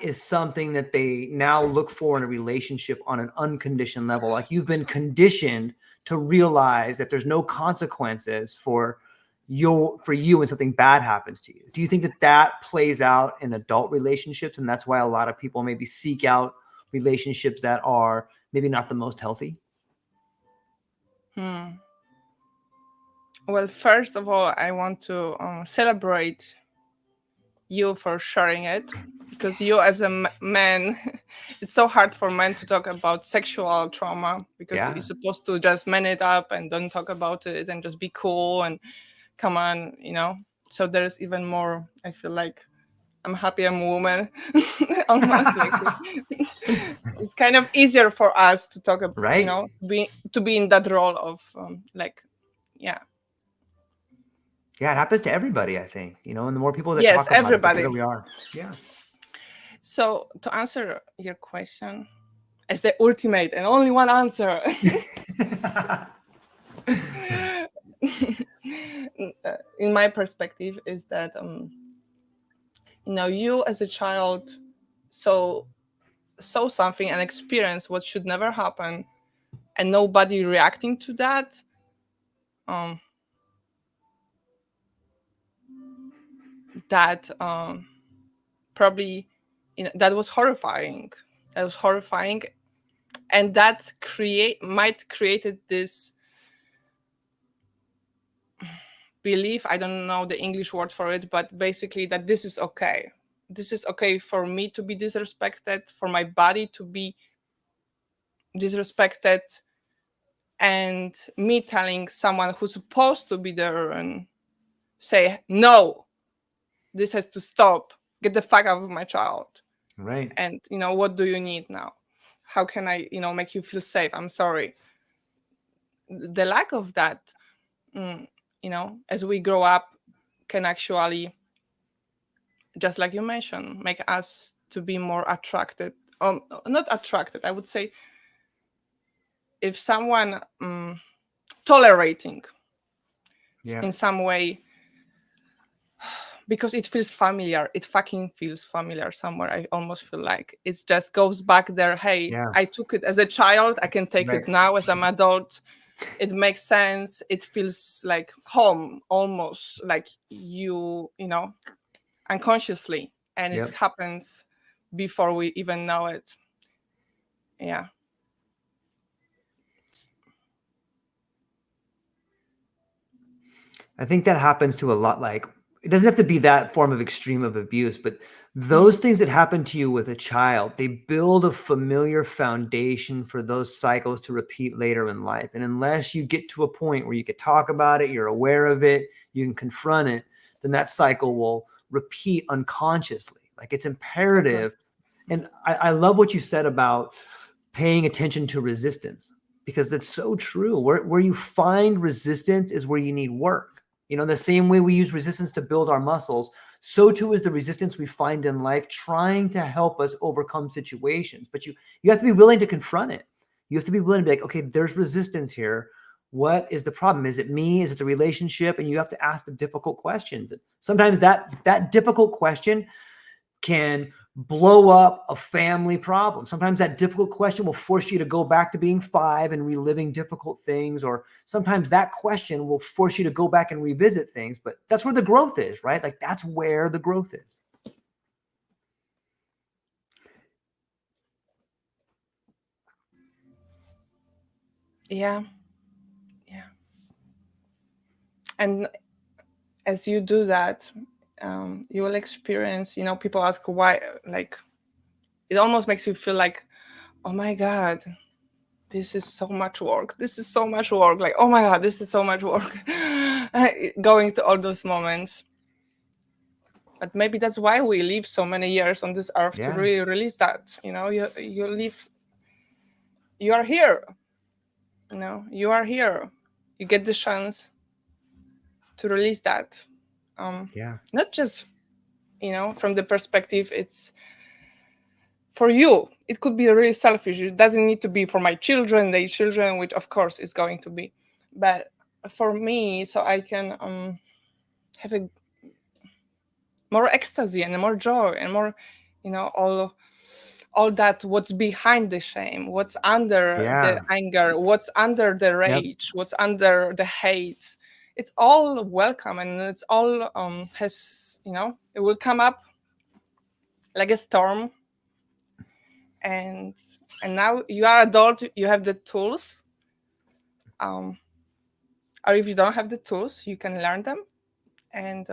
is something that they now look for in a relationship on an unconditioned level? Like you've been conditioned to realize that there's no consequences for you when something bad happens to you. Do you think that that plays out in adult relationships, and that's why a lot of people maybe seek out relationships that are maybe not the most healthy? Well, first of all, I want to celebrate you for sharing it, because you as a man, it's so hard for men to talk about sexual trauma, because Yeah. you're supposed to just man it up and don't talk about it and just be cool and come on, you know. So there's even more, I feel like I'm happy I'm a woman. Almost like it's kind of easier for us to talk about, you Right. know, to be in that role of like, yeah. Yeah, it happens to everybody, I think, you know, and the more people that Yes, talk about it, the better everybody. we are. Yeah. So to answer your question, as the ultimate and only one answer, in my perspective, is that you know, you as a child saw something and experienced what should never happen, and nobody reacting to that. Um, that probably, you know, that was horrifying. That was horrifying, and that might created this belief, I don't know the English word for it, but basically that this is okay. This is okay for me to be disrespected, for my body to be disrespected, and me telling someone who's supposed to be there and say, no, this has to stop. Get the fuck out of my child. Right. And, you know, what do you need now? How can I, you know, make you feel safe? I'm sorry. The lack of that, you know, as we grow up, can actually, just like you mentioned, make us to be more attracted. Not attracted, I would say, if someone tolerating Yeah. in some way because it feels familiar. It fucking feels familiar somewhere. I almost feel like it just goes back there. Hey, Yeah. I took it as a child. I can take Right. it now as an adult. It makes sense. It feels like home, almost like you know, unconsciously, and it Yep. happens before we even know it. Yeah. I think that happens to a lot. Like, it doesn't have to be that form of extreme of abuse, but those things that happen to you with a child, they build a familiar foundation for those cycles to repeat later in life. And unless you get to a point where you can talk about it, you're aware of it, you can confront it, then that cycle will repeat unconsciously. Like, it's imperative. And I love what you said about paying attention to resistance, because it's so true. Where you find resistance is where you need work. You know, the same way we use resistance to build our muscles, so too is the resistance we find in life trying to help us overcome situations. But you have to be willing to confront it. You have to be willing to be like, okay, there's resistance here. What is the problem? Is it me? Is it the relationship? And you have to ask the difficult questions. And sometimes that difficult question can blow up a family problem. Sometimes that difficult question will force you to go back to being 5 and reliving difficult things, or sometimes that question will force you to go back and revisit things. But that's where the growth is, right? Like, that's where the growth is. Yeah. Yeah. And as you do that, you will experience, you know, people ask why, like, it almost makes you feel like, oh my God, this is so much work. This is so much work. Like, oh my God, this is so much work. Going to all those moments. But maybe that's why we live so many years on this earth, to Yeah. really release that. You know, you live, you are here. You know, you are here. You get the chance to release that. Yeah. Not just, you know, from the perspective it's for you. It could be really selfish. It doesn't need to be for my children, their children, which of course is going to be. But for me, so I can have a more ecstasy and more joy and more, you know, all that, what's behind the shame, what's under the Yeah. anger, what's under the Yep. rage, what's under the hate. It's all welcome, and it's all has, you know, it will come up like a storm. and and now you are adult, you have the tools, or if you don't have the tools, you can learn them. And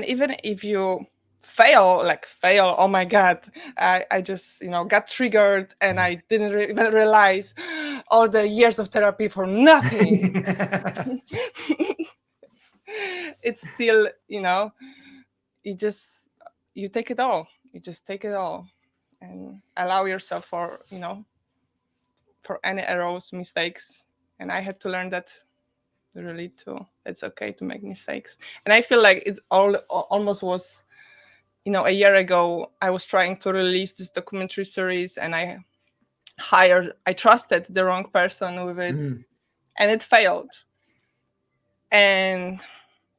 even if you fail, oh my God, I just, you know, got triggered and I didn't even realize all the years of therapy for nothing. It's still, you know, you just, you take it all, you just take it all and allow yourself for, you know, for any errors, mistakes. And I had to learn that really too. It's okay to make mistakes. And I feel like it's all almost was, you know, a year ago, I was trying to release this documentary series, and I trusted the wrong person with it, and it failed. And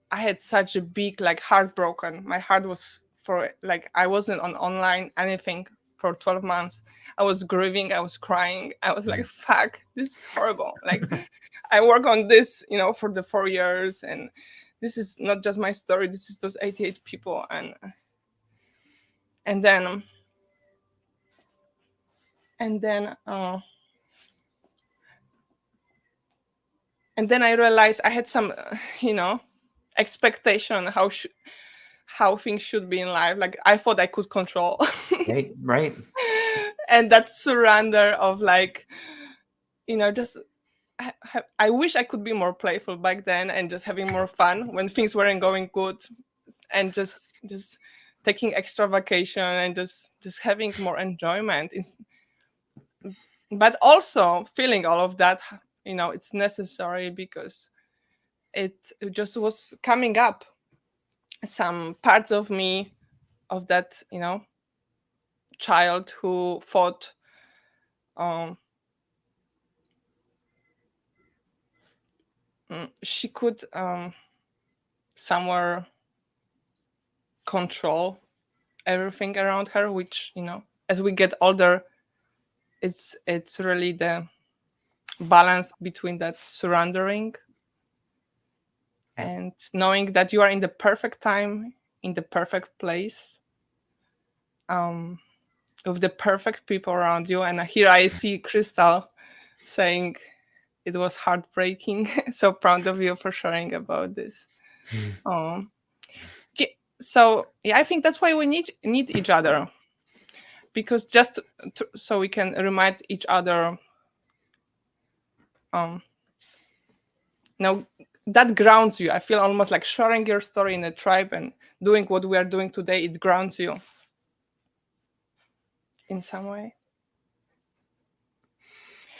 I had such a big, like, heartbroken. My heart was for, like, I wasn't on online anything for 12 months. I was grieving, I was crying. I was like, fuck, this is horrible. Like, I work on this, you know, for the 4 years, and this is not just my story. This is those 88 people. And then and then and then I realized I had some, you know, expectation how things should be in life. Like, I thought I could control. Right. Right. And that surrender of, like, you know, just I wish I could be more playful back then and just having more fun when things weren't going good, and just taking extra vacation and just having more enjoyment. But also feeling all of that, you know, it's necessary because it just was coming up, some parts of me, of that, you know, child who thought um, she could somewhere control everything around her, which, as we get older, it's really the balance between that surrendering and knowing that you are in the perfect time, in the perfect place, with the perfect people around you. And here I see Crystal saying it was heartbreaking. So proud of you for sharing about this. So yeah, I think that's why we need each other, because just so we can remind each other, that grounds you. I feel almost like sharing your story in a tribe and doing what we are doing today, it grounds you in some way.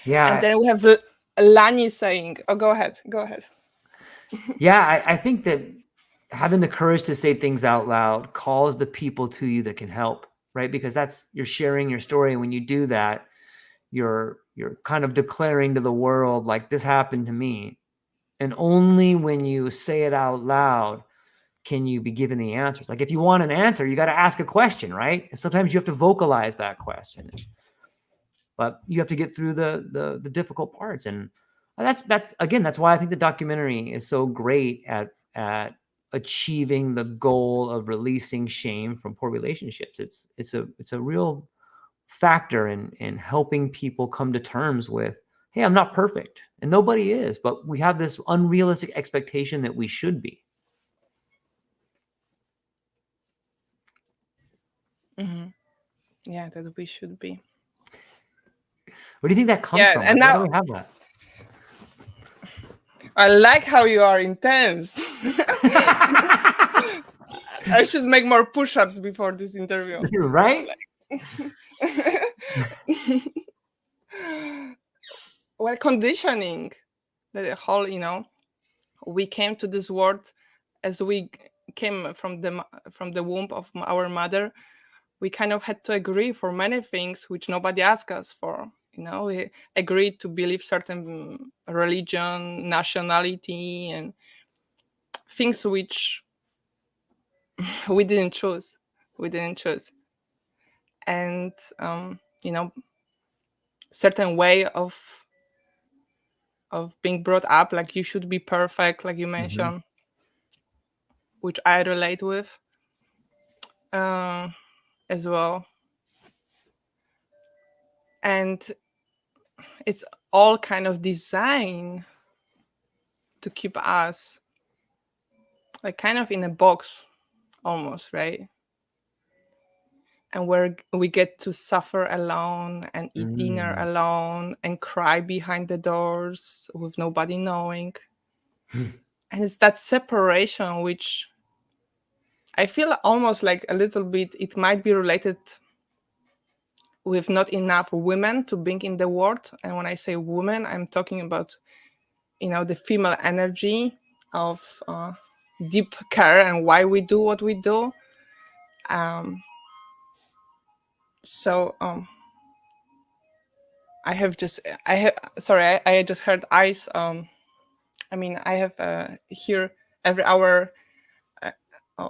Yeah. And then we have Lani saying, oh, go ahead. Yeah, I think that having the courage to say things out loud calls the people to you that can help, right? Because you're sharing your story. And when you do that, you're kind of declaring to the world, like, this happened to me. And only when you say it out loud can you be given the answers. Like, if you want an answer, you got to ask a question, right? And sometimes you have to vocalize that question, but you have to get through the difficult parts. And that's why I think the documentary is so great at achieving the goal of releasing shame from poor relationships. It's a real factor in helping people come to terms with, hey, I'm not perfect, and nobody is, but we have this unrealistic expectation that we should be. Mm-hmm. Yeah, that we should be. Where do you think that comes from? And Like, why now do we have that? I like how you are intense. I should make more push-ups before this interview. Right? Well, conditioning, the whole, we came to this world as we came from the womb of our mother. We kind of had to agree for many things which nobody asked us for. We agreed to believe certain religion, nationality, and things which we didn't choose. And certain way of being brought up, like you should be perfect, like you mentioned, which I relate with as well. And it's all kind of designed to keep us like kind of in a box almost, right? And where we get to suffer alone and eat dinner alone and cry behind the doors with nobody knowing. And it's that separation which I feel almost like a little bit, it might be related with not enough women to bring in the world. And when I say women, I'm talking about, the female energy of deep care and why we do what we do. I just heard ice. I have here every hour,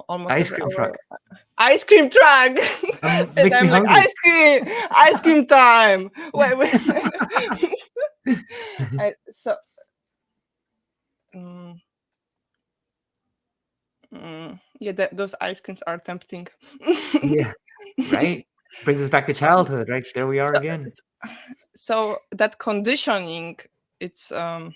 almost Ice every cream hour, truck. Ice cream truck. And Makes me I'm like, hungry. ice cream time. Wait. Those ice creams are tempting. Yeah, right? Brings us back to childhood, right? There we are again. So that conditioning, it's now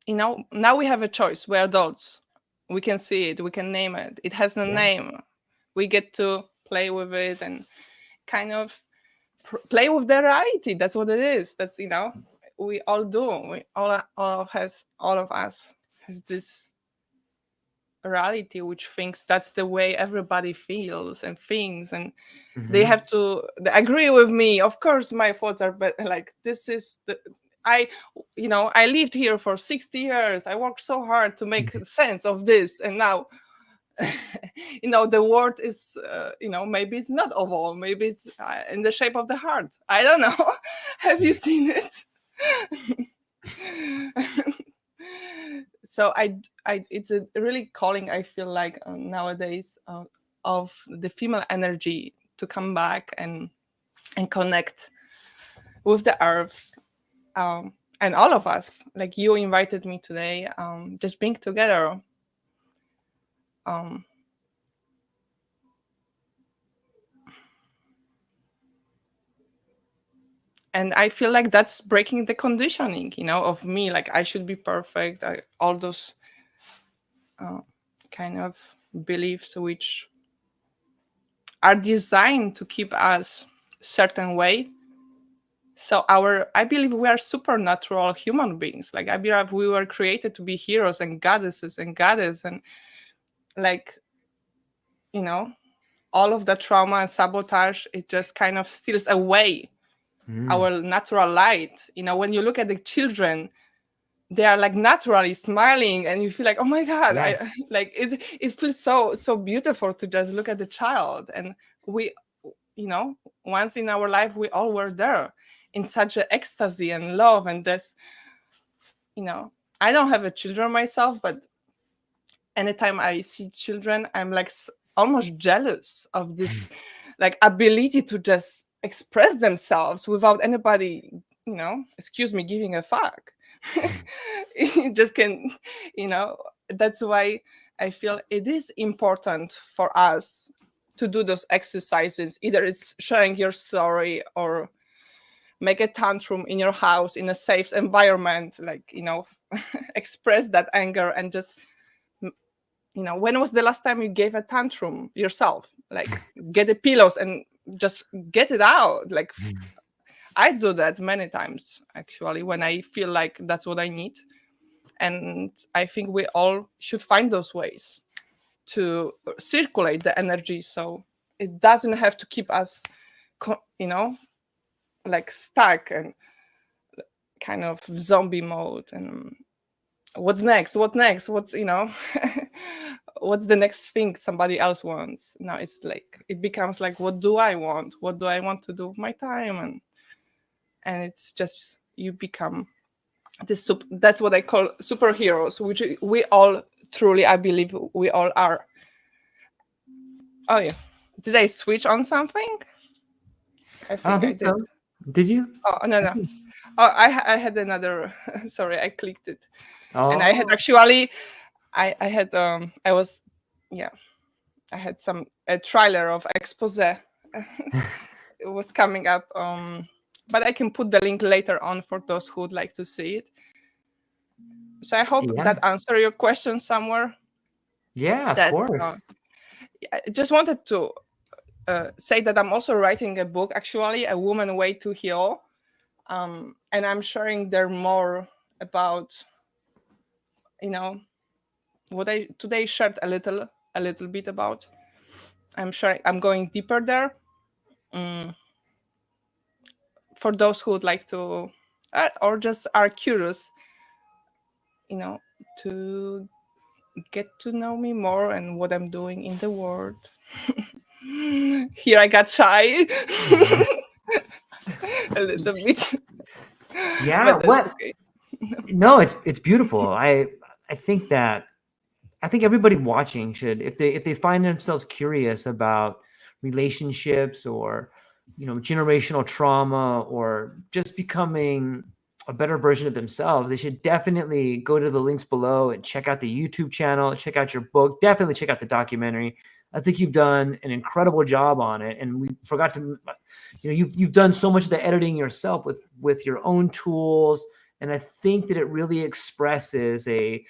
we have a choice. We're adults. We can see it. We can name it. It has a name. We get to play with it and kind of play with the reality. That's what it is. That's we all do. We all of us has this reality which thinks that's the way everybody feels and thinks, and they have to agree with me. Of course, my thoughts are like, this is I lived here for 60 years. I worked so hard to make sense of this, and now the world is maybe it's not oval, maybe it's in the shape of the heart. I don't know. Have you seen it? So it's a really calling, I feel like, nowadays, of the female energy to come back and connect with the earth, and all of us, like you invited me today, just being together, and I feel like that's breaking the conditioning, of me, like I should be perfect, all those kind of beliefs which are designed to keep us certain way. So I believe we are supernatural human beings. Like I believe we were created to be heroes and goddesses and goddess, and like, all of the trauma and sabotage, it just kind of steals away our natural light. When you look at the children, they are like naturally smiling, and you feel like, oh my god, Yeah. I like it feels so beautiful to just look at the child. And we, once in our life, we all were there in such an ecstasy and love. And this, I don't have a children myself, but anytime I see children, I'm like almost jealous of this like ability to just express themselves without anybody, excuse me, giving a fuck. You just can, that's why I feel it is important for us to do those exercises. Either it's sharing your story or make a tantrum in your house in a safe environment, like, express that anger and just, when was the last time you gave a tantrum yourself? Like, get the pillows and just get it out. Like, I do that many times, actually, when I feel like that's what I need. And I think we all should find those ways to circulate the energy, so it doesn't have to keep us, like stuck and kind of zombie mode. And what's next? What's what's what's the next thing somebody else wants? Now it's like it becomes like, what do I want? What do I want to do with my time? And it's just, you become this that's what I call superheroes, which we all truly, I believe we all are. Oh yeah, did I switch on something? I I don't think I think did. so. Did you? Oh no, no. Oh, I had another. Sorry, I clicked it, and I had Oh, actually, I had I was, yeah, I had a trailer of expose. It was coming up, but I can put the link later on for those who would like to see it. So I hope yeah. that answer your question somewhere. Yeah, of That course. I just wanted to say that I'm also writing a book, actually, A Woman Way to Heal, and I'm sharing there more about, what I today shared a little bit about. I'm going deeper there, for those who would like to, or just are curious, to get to know me more and what I'm doing in the world. Here I got shy a little bit, Yeah, but that's what? okay. No, it's beautiful. I think that I think everybody watching should, if they find themselves curious about relationships or generational trauma or just becoming a better version of themselves, they should definitely go to the links below and check out the YouTube channel, check out your book, definitely check out the documentary. I think you've done an incredible job on it, and we forgot to, you've done so much of the editing yourself with your own tools, and I think that it really expresses a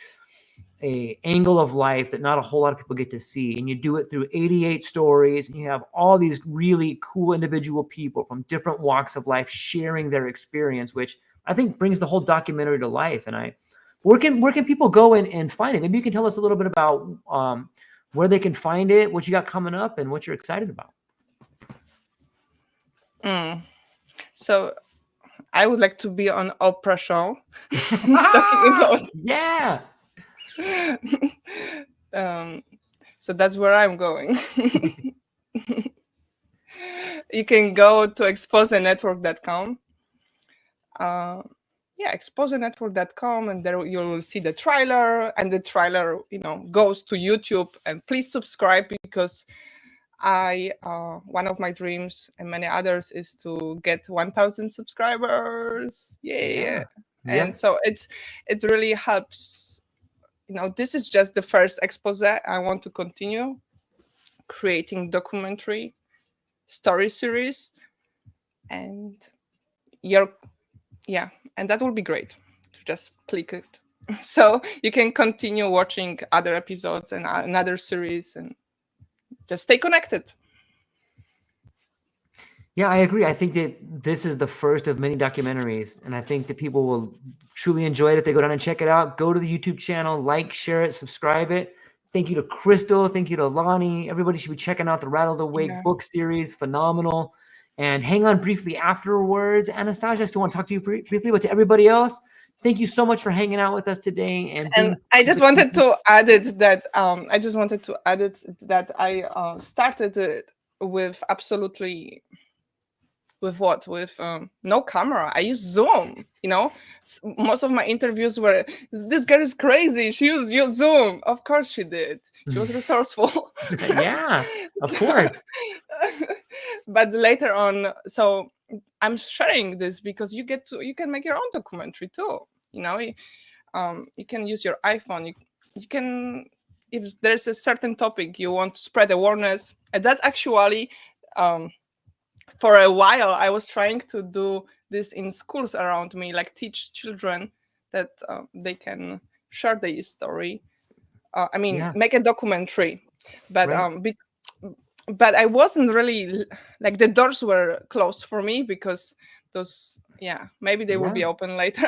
angle of life that not a whole lot of people get to see. And you do it through 88 stories, and you have all these really cool individual people from different walks of life sharing their experience, which I think brings the whole documentary to life. And where can people go and find it? Maybe you can tell us a little bit about where they can find it, what you got coming up, and what you're excited about. So I would like to be on Oprah show talking about. Yeah. So that's where I'm going. You can go to exposenetwork.com. exposurenetwork.com, and there you will see the trailer, and the trailer, goes to YouTube. And please subscribe, because one of my dreams and many others is to get 1,000 subscribers. Yeah. Yeah. And so it really helps. This is just the first expose. I want to continue creating documentary story series, and and that will be great to just click it. So you can continue watching other episodes and another series, and just stay connected. Yeah, I agree. I think that this is the first of many documentaries, and I think that people will truly enjoy it if they go down and check it out. Go to the YouTube channel, like, share it, subscribe it. Thank you to Crystal. Thank you to Lonnie. Everybody should be checking out the Rattle the Wake book series. Phenomenal. And hang on briefly afterwards. Anastasia, I still want to talk to you briefly, but to everybody else, thank you so much for hanging out with us today. And I just wanted to add it that I started it with absolutely with no camera. I use Zoom. Most of my interviews were, this girl is crazy, she used your Zoom. Of course she did. She was resourceful. Yeah, of course. But later on, so I'm sharing this because you can make your own documentary too. You can use your iPhone. You can, if there's a certain topic you want to spread awareness, and that's actually for a while I was trying to do this in schools around me, like teach children that they can share their story. Make a documentary, but right. but I wasn't really, like, the doors were closed for me, because those, maybe they will be open later.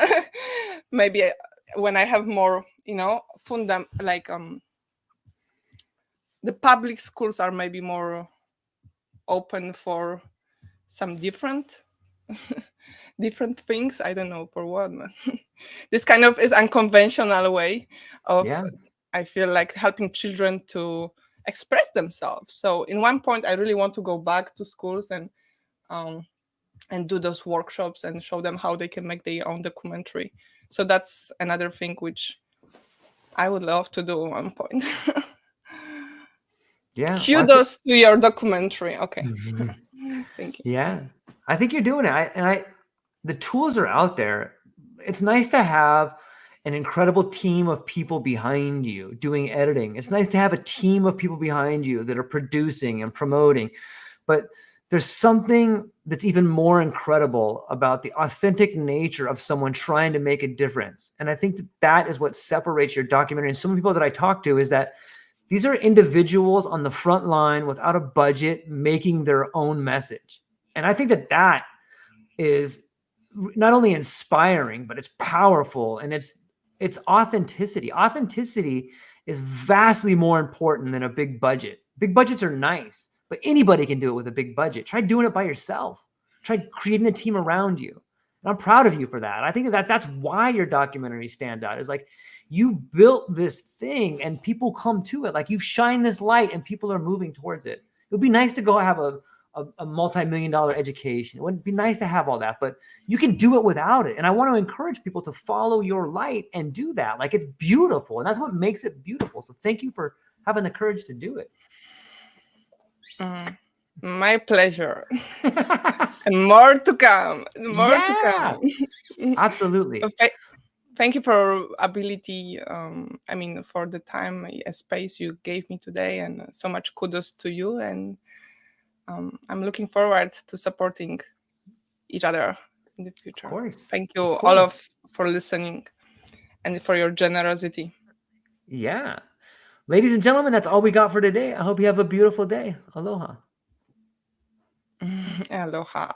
Maybe when I have more, the public schools are maybe more open for some different things. I don't know for what. This kind of is unconventional way of, I feel like, helping children to express themselves. So in one point, I really want to go back to schools and do those workshops and show them how they can make their own documentary. So that's another thing which I would love to do at one point. Yeah. Kudos to your documentary. Okay. Thank you. Yeah. I think you're doing it. The tools are out there. It's nice to have an incredible team of people behind you doing editing. It's nice to have a team of people behind you that are producing and promoting. But there's something that's even more incredible about the authentic nature of someone trying to make a difference. And I think that is what separates your documentary. And so many people that I talk to is that these are individuals on the front line without a budget making their own message. And I think that is not only inspiring, but it's powerful, and it's authenticity. Authenticity is vastly more important than a big budget. Big budgets are nice, but anybody can do it with a big budget. Try doing it by yourself. Try creating a team around you. And I'm proud of you for that. I think that's why your documentary stands out. Is like, you built this thing and people come to it. Like, you shine this light and people are moving towards it. It would be nice to go have a multi-million-dollar education. It would be nice to have all that, but you can do it without it. And I want to encourage people to follow your light and do that. Like, it's beautiful, and that's what makes it beautiful. So thank you for having the courage to do it. My pleasure. And more to come. To come. Absolutely. Thank you for ability. For the time and space you gave me today, and so much kudos to you. And I'm looking forward to supporting each other in the future. Of course. Thank you all for listening and for your generosity. Yeah. Ladies and gentlemen, that's all we got for today. I hope you have a beautiful day. Aloha. Aloha.